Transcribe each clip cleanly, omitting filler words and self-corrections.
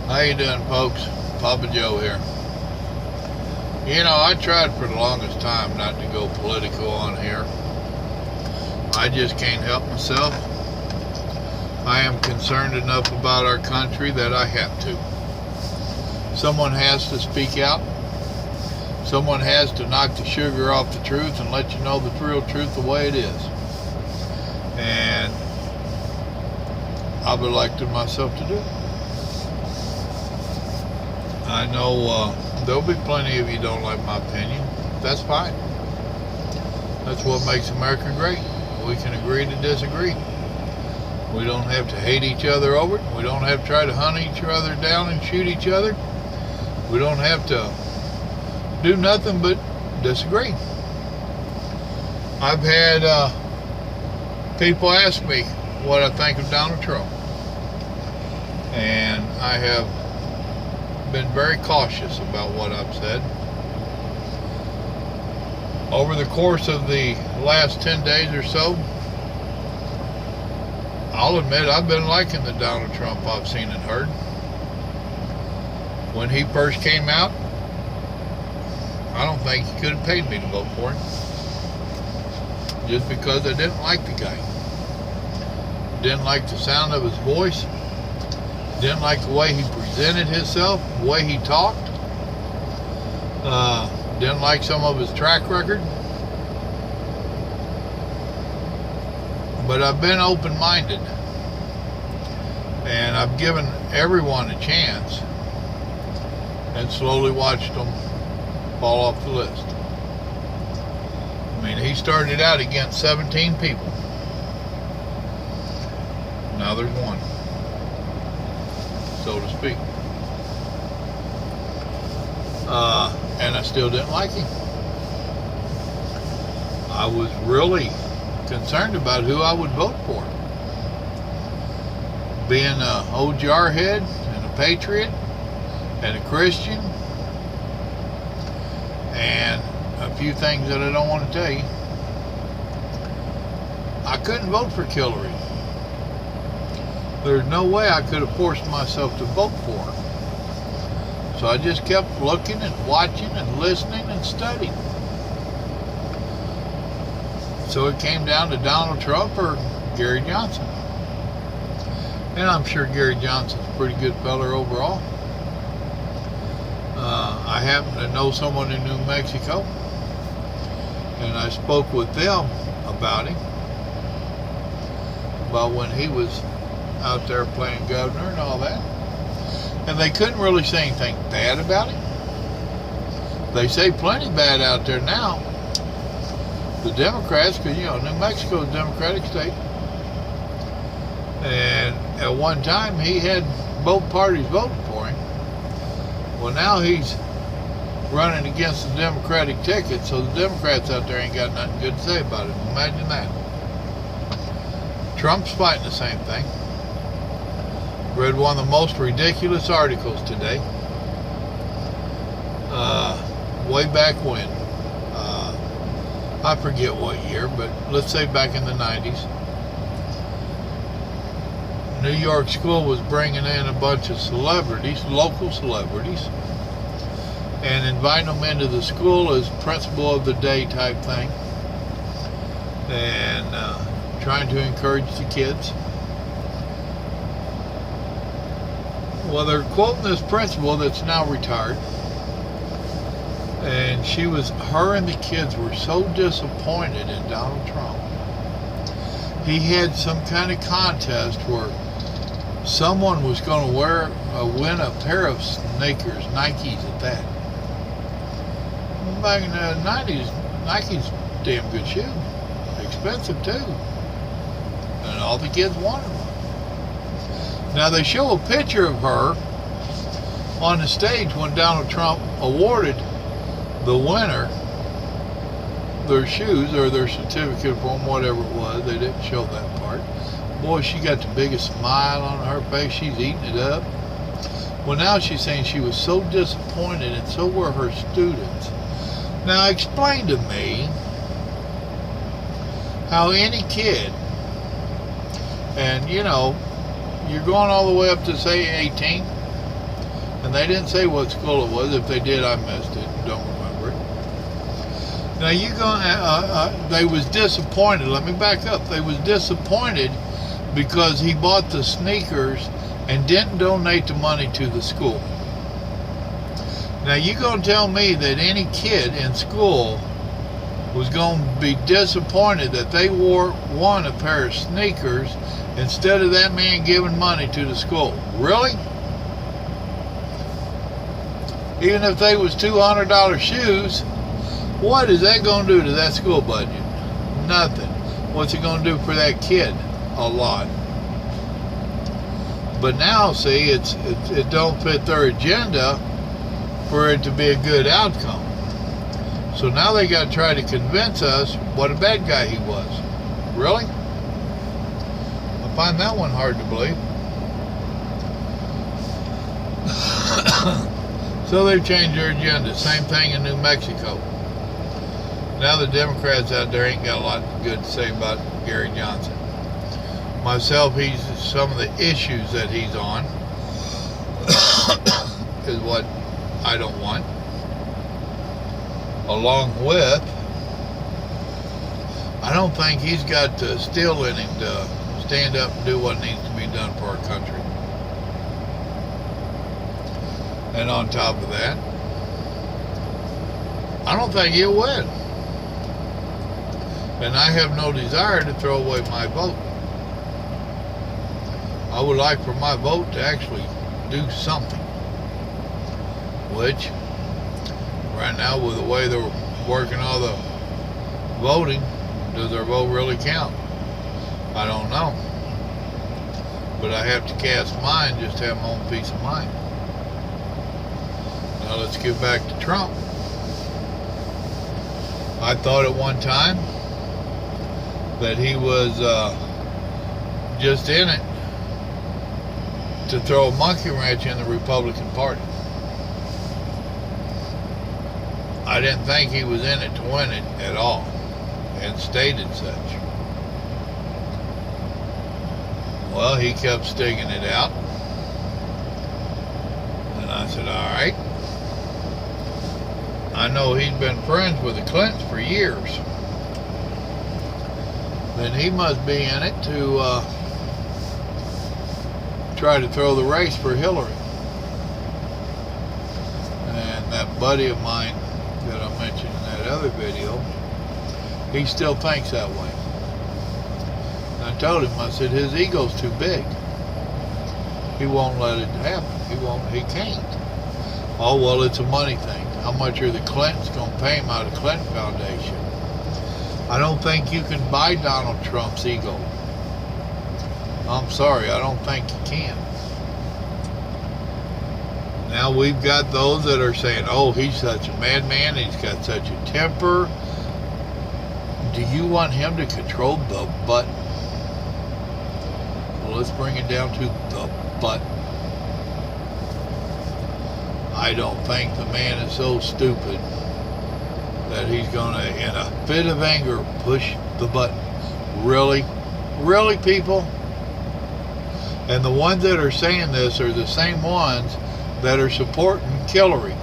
How you doing, folks? Papa Joe here. I tried for the longest time not to go political on here. I just can't help myself. I am concerned enough about our country that I have to. Someone has to speak out. Someone has to knock the sugar off the truth and let you know the real truth the way it is. And I've elected myself to do it. I know there'll be plenty of you don't like my opinion. That's fine. That's what makes America great. We can agree to disagree. We don't have to hate each other over it. We don't have to try to hunt each other down and shoot each other. We don't have to do nothing but disagree. I've had people ask me what I think of Donald Trump. And I have been very cautious about what I've said. Over the course of the last 10 days or so, I'll admit I've been liking the Donald Trump I've seen and heard. When he first came out, I don't think he could have paid me to vote for him. Just because I didn't like the guy. Didn't like the sound of his voice. Didn't like the way he presented himself, the way he talked. Didn't like some of his track record. But I've been open-minded. And I've given everyone a chance. And slowly watched them fall off the list. I mean, he started out against 17 people. Now there's one, so to speak. And I still didn't like him. I was really concerned about who I would vote for. Being an old jarhead and a patriot and a Christian and a few things that I don't want to tell you, I couldn't vote for Hillary. There's no way I could have forced myself to vote for her. So I just kept looking and watching and listening and studying. So it came down to Donald Trump or Gary Johnson. And I'm sure Gary Johnson's a pretty good feller overall. I happen to know someone in New Mexico, and I spoke with them about him, about when he was out there playing governor and all that. And they couldn't really say anything bad about him. They say plenty bad out there now. The Democrats, because, New Mexico is a Democratic state. And at one time, he had both parties voting for him. Well, now he's running against the Democratic ticket, so the Democrats out there ain't got nothing good to say about it. Imagine that. Trump's fighting the same thing. Read one of the most ridiculous articles today. Way back when. I forget what year, but let's say back in the 90s. New York School was bringing in a bunch of celebrities, local celebrities, and inviting them into the school as principal of the day type thing, and trying to encourage the kids. Well, they're quoting this principal that's now retired, and her and the kids were so disappointed in Donald Trump. He had some kind of contest where someone was going to win a pair of sneakers, Nikes at that. Back in the 90s, Nike's a damn good shoe. Expensive too. And all the kids wanted one. Now they show a picture of her on the stage when Donald Trump awarded the winner their shoes or their certificate from whatever it was. They didn't show that part. Boy, she got the biggest smile on her face. She's eating it up. Well, now she's saying she was so disappointed, and so were her students. Now, explain to me how any kid, and you're going all the way up to, say, 18, And they didn't say what school it was. If they did, I missed it. Don't remember it. Now you they was disappointed. Let me back up. They was disappointed because he bought the sneakers and didn't donate the money to the school. Now you gonna tell me that any kid in school was gonna be disappointed that they won a pair of sneakers instead of that man giving money to the school? Really? Even if they was $200 shoes, what is that going to do to that school budget? Nothing. What's it going to do for that kid? A lot. But now, see, it don't fit their agenda for it to be a good outcome. So now they got to try to convince us what a bad guy he was. Really? I find that one hard to believe. So they've changed their agenda. Same thing in New Mexico. Now the Democrats out there ain't got a lot good to say about Gary Johnson. Myself, some of the issues that he's on is what I don't want. Along with, I don't think he's got the steel in him to stand up and do what needs to be done for our country. And on top of that, I don't think he'll win. And I have no desire to throw away my vote. I would like for my vote to actually do something. Which, right now, with the way they're working all the voting, does their vote really count? I don't know. But I have to cast mine just to have my own peace of mind. Now let's get back to Trump. I thought at one time that he was just in it to throw a monkey wrench in the Republican Party. I didn't think he was in it to win it at all, and stated such. Well, he kept sticking it out, and I said, all right. I know he's been friends with the Clintons for years. Then he must be in it to try to throw the race for Hillary. And that buddy of mine that I mentioned in that other video, he still thinks that way. And I told him, I said, his ego's too big. He won't let it happen. He can't. Oh, well, it's a money thing. How much are the Clintons going to pay him out of Clinton Foundation? I don't think you can buy Donald Trump's ego. I'm sorry, I don't think you can. Now we've got those that are saying, oh, he's such a madman, he's got such a temper. Do you want him to control the button? Well, let's bring it down to the button. I don't think the man is so stupid that he's going to, in a fit of anger, push the button. Really? Really, people? And the ones that are saying this are the same ones that are supporting Hillary.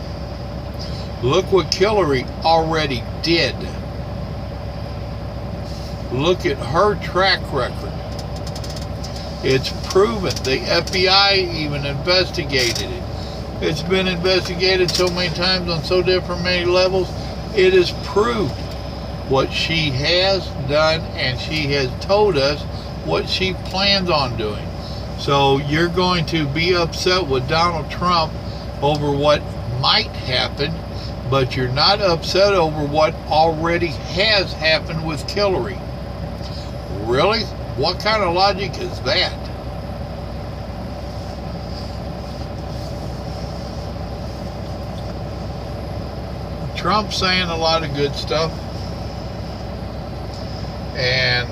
Look what Hillary already did. Look at her track record. It's proven. The FBI even investigated it. It's been investigated so many times on so different many levels. It is proved what she has done, and she has told us what she plans on doing. So you're going to be upset with Donald Trump over what might happen, but you're not upset over what already has happened with Hillary. Really? What kind of logic is that? Trump's saying a lot of good stuff, and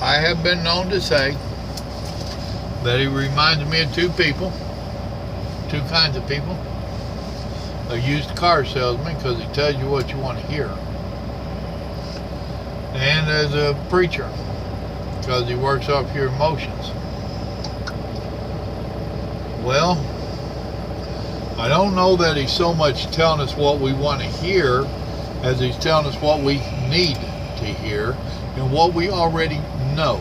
I have been known to say that he reminds me of two kinds of people. A used car salesman, because he tells you what you want to hear, and as a preacher, because he works off your emotions. Well, I don't know that he's so much telling us what we want to hear as he's telling us what we need to hear and what we already know.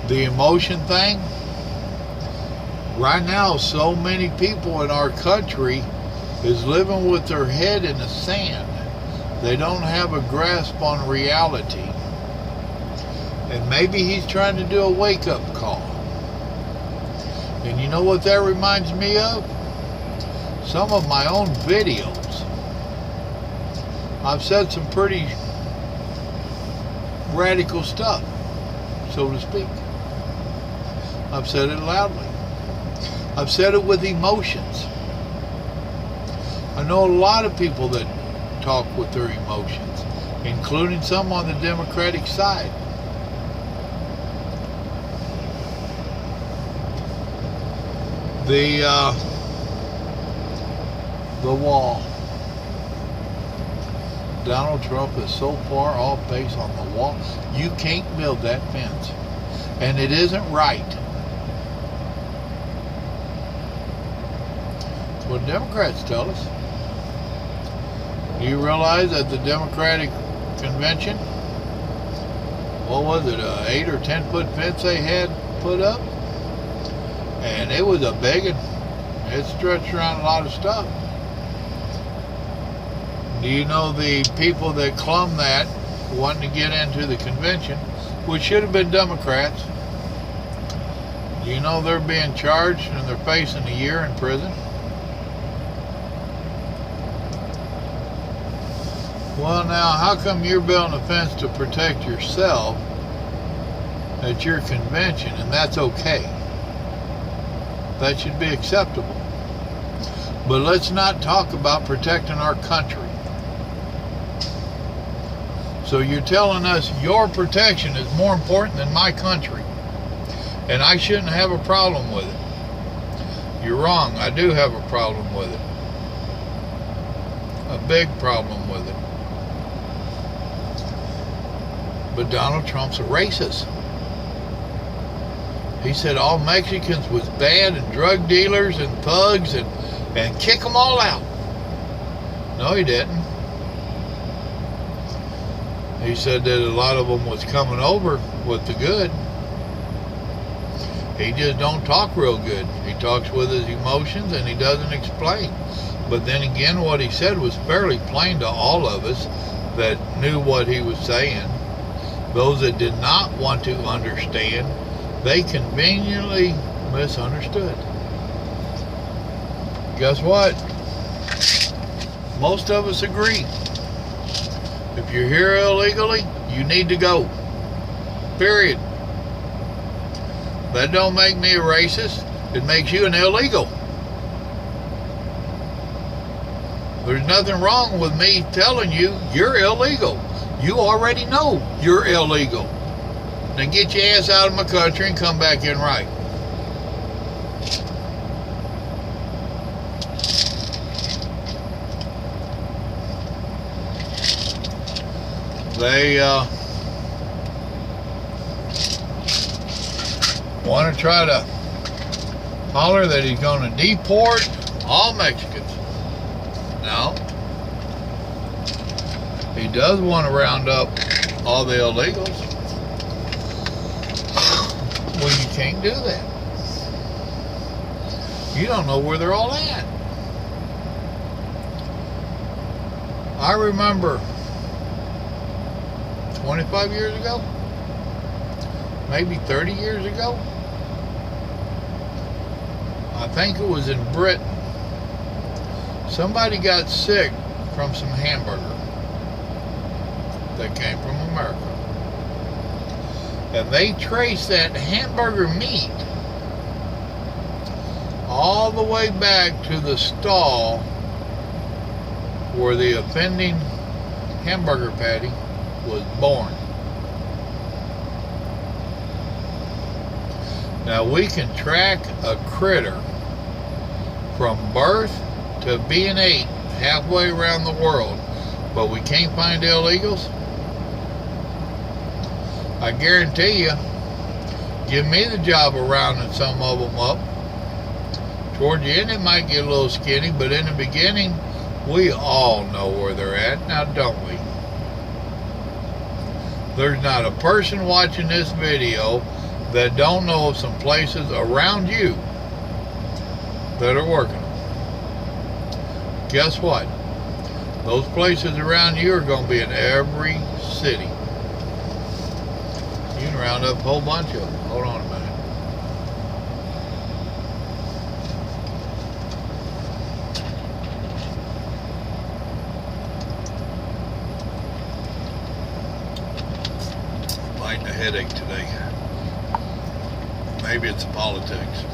The emotion thing, right now so many people in our country is living with their head in the sand. They don't have a grasp on reality. And maybe he's trying to do a wake-up call. And you know what that reminds me of? Some of my own videos. I've said some pretty radical stuff, so to speak. I've said it loudly. I've said it with emotions. I know a lot of people that talk with their emotions, including some on the Democratic side. The wall. Donald Trump is so far off base on the wall, you can't build that fence. And it isn't right. That's what Democrats tell us. Do you realize that the Democratic convention, what was it, a 8 or 10 foot fence they had put up? And it was a big one. It stretched around a lot of stuff. Do you know the people that clumb that, wanting to get into the convention, which should have been Democrats, do you know they're being charged and they're facing a year in prison? Well, now, how come you're building a fence to protect yourself at your convention, and that's okay? That should be acceptable. But let's not talk about protecting our country. So you're telling us your protection is more important than my country, and I shouldn't have a problem with it. You're wrong. I do have a problem with it. A big problem with it. But Donald Trump's a racist. He said all Mexicans was bad and drug dealers and thugs and kick them all out. No, he didn't. He said that a lot of them was coming over with the good. He just don't talk real good. He talks with his emotions and he doesn't explain. But then again, what he said was fairly plain to all of us that knew what he was saying. Those that did not want to understand, they conveniently misunderstood. Guess what? Most of us agree. If you're here illegally, you need to go. Period. That don't make me a racist. It makes you an illegal. There's nothing wrong with me telling you you're illegal. You already know you're illegal. Now get your ass out of my country and come back in right. They want to try to holler that he's going to deport all Mexicans. No. He does want to round up all the illegals. Well, you can't do that. You don't know where they're all at. I remember 25 years ago, maybe 30 years ago, I think it was in Britain, somebody got sick from some hamburger that came from America. And they traced that hamburger meat all the way back to the stall where the offending hamburger patty was born. Now we can track a critter from birth to being ate halfway around the world, but we can't find illegals. I guarantee you, Give me the job of rounding some of them up. Toward the end, it might get a little skinny, but in the beginning, we all know where they're at, now don't we? There's not a person watching this video that don't know of some places around you that are working them. Guess what? Those places around you are going to be in every city. You can round up a whole bunch of them. Hold on a minute. Fighting a headache today. Maybe it's politics.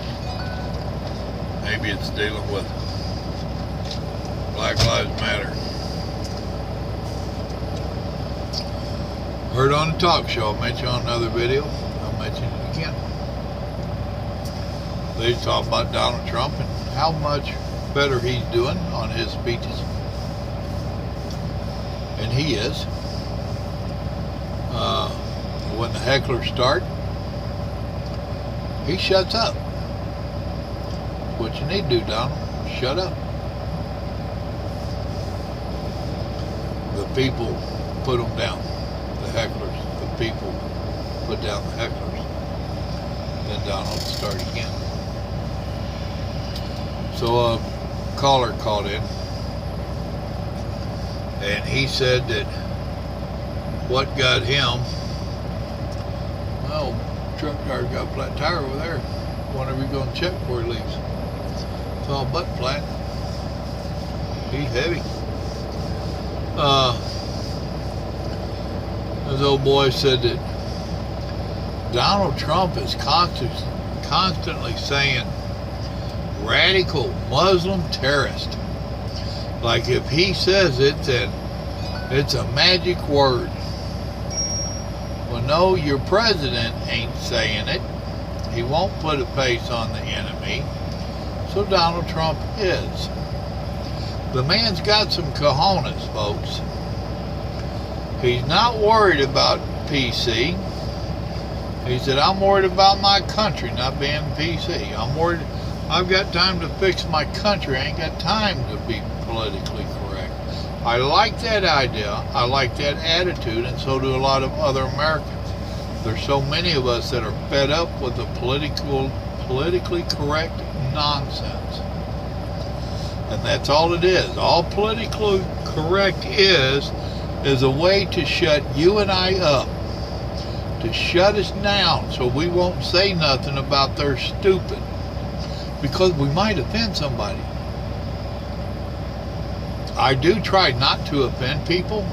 Maybe it's dealing with Black Lives Matter. Heard on the talk show, I'll mention on another video, I'll mention it again. They talk about Donald Trump and how much better he's doing on his speeches. And he is. When the hecklers start, he shuts up. That's what you need to do, Donald. Shut up. The people put them down. The hecklers. The people put down the hecklers. Then Donald will start again. So a caller called in, and he said that what got him, well, truck driver got a flat tire over there. Whenever you going to check before he leaves? It's all butt flat. He's heavy. This old boy said that Donald Trump is constantly saying radical Muslim terrorist. Like if he says it, then it's a magic word. Well, no, your president ain't saying it. He won't put a face on the enemy. So Donald Trump is. The man's got some cojones, folks. He's not worried about PC. He said, I'm worried about my country not being PC. I'm worried. I've got time to fix my country. I ain't got time to be politically correct. I like that idea. I like that attitude, and so do a lot of other Americans. There's so many of us that are fed up with the politically correct nonsense. And that's all it is. All politically correct is a way to shut you and I up. To shut us down so we won't say nothing about they're stupid. Because we might offend somebody. I do try not to offend people,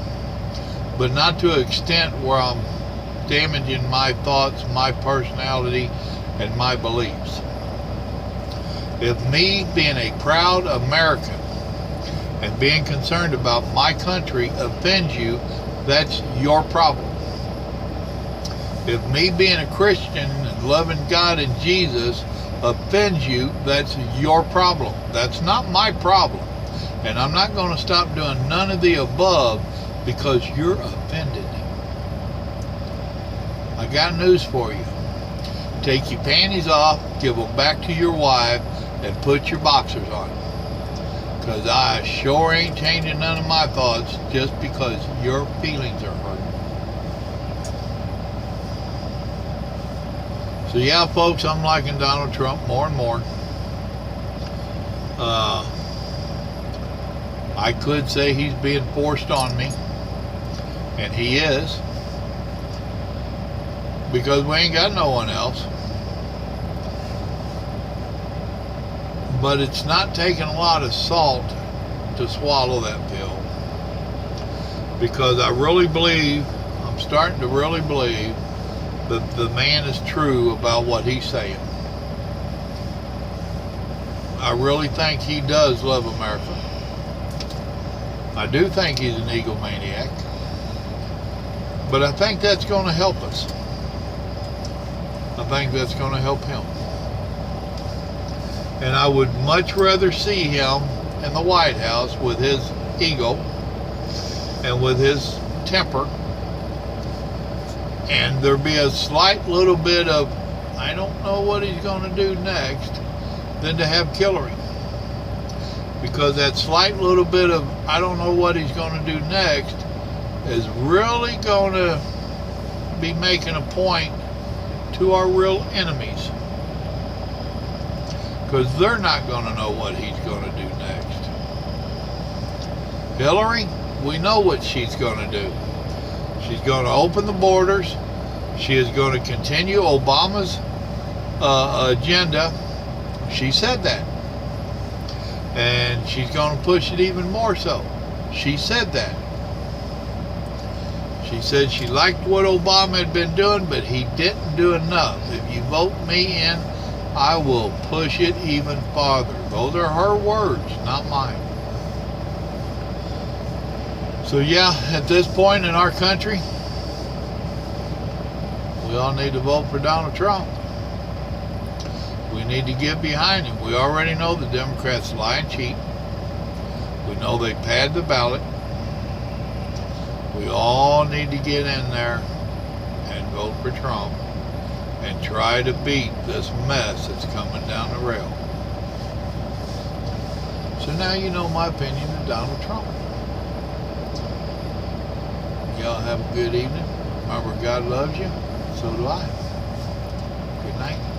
but not to an extent where I'm damaging my thoughts, my personality, and my beliefs. If me being a proud American and being concerned about my country offends you, that's your problem. If me being a Christian and loving God and Jesus offends you, that's your problem. That's not my problem. And I'm not going to stop doing none of the above because you're offended. I got news for you. Take your panties off, give them back to your wife, and put your boxers on. Because I sure ain't changing none of my thoughts just because your feelings are hurt. So yeah, folks, I'm liking Donald Trump more and more. I could say he's being forced on me, and he is, because we ain't got no one else. But it's not taking a lot of salt to swallow that pill, because I really believe, I'm starting to really believe that the man is true about what he's saying. I really think he does love America. I do think he's an egomaniac. But I think that's going to help us. I think that's going to help him. And I would much rather see him in the White House with his ego and with his temper, and there be a slight little bit of, I don't know what he's going to do next than to have Hillary. Because that slight little bit of I don't know what he's going to do next is really going to be making a point to our real enemies. Because they're not going to know what he's going to do next. Hillary, we know what she's going to do. She's going to open the borders. She is going to continue Obama's agenda. She said that. And she's going to push it even more so. She said that. She said she liked what Obama had been doing, but he didn't do enough. If you vote me in, I will push it even farther. Those are her words, not mine. So yeah, at this point in our country, we all need to vote for Donald Trump. We need to get behind him. We already know the Democrats lie and cheat. We know they pad the ballot. We all need to get in there and vote for Trump and try to beat this mess that's coming down the rail. So now you know my opinion of Donald Trump. Y'all have a good evening. Remember, God loves you. So do I. Good night.